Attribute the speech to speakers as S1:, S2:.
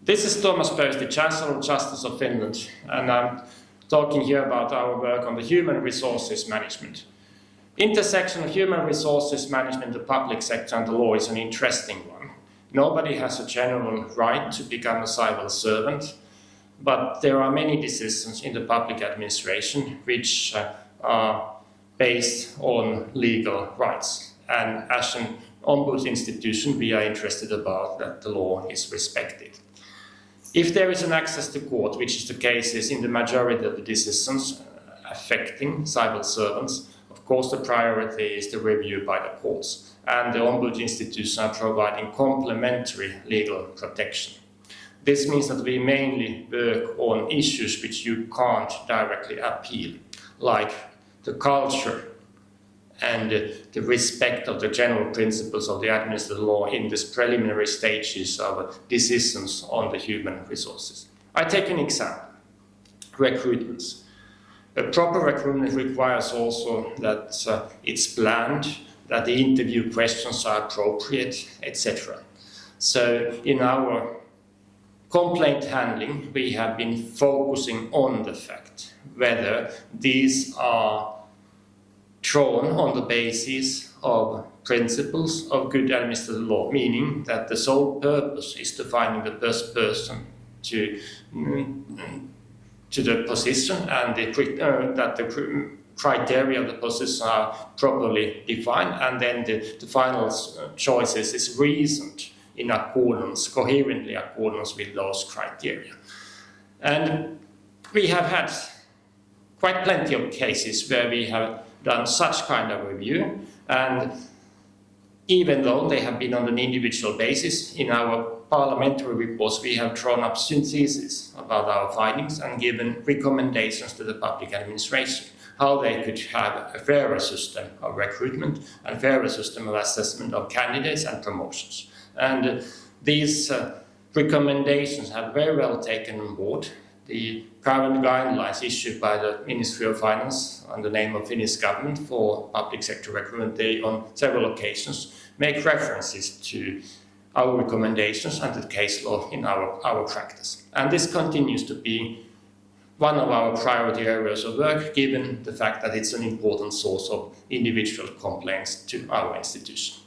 S1: This is Tuomas Pöysti, Chancellor of Justice of Finland, and I'm talking here about our work on the human resources management. Intersection of human resources management, the public sector and the law is an interesting one. Nobody has a general right to become a civil servant, but there are many decisions in the public administration which are based on legal rights. And as an ombuds institution, we are interested about that the law is respected. If there is an access to court, which is the case in the majority of the decisions affecting civil servants, of course the priority is the review by the courts. And the ombuds institution are providing complementary legal protection. This means that we mainly work on issues which you can't directly appeal, like the culture and the respect of the general principles of the administrative law in these preliminary stages of decisions on the human resources. I take an example, recruitments. A proper recruitment requires also that it's planned, that the interview questions are appropriate, etc. So in our complaint handling, we have been focusing on the fact whether these are drawn on the basis of principles of good administrative law, meaning that the sole purpose is to finding the best person to the position and that the criteria of the position are properly defined, and then the final choices is reasoned in accordance, coherently accordance with those criteria. And we have had quite plenty of cases where we have done such kind of review, and even though they have been on an individual basis, in our parliamentary reports we have drawn up syntheses about our findings and given recommendations to the public administration how they could have a fairer system of recruitment and fairer system of assessment of candidates and promotions. And these recommendations have very well taken on board. The current guidelines issued by the Ministry of Finance on the name of Finnish government for public sector recruitment, they on several occasions make references to our recommendations and the case law in our practice. And this continues to be one of our priority areas of work, given the fact that it's an important source of individual complaints to our institution.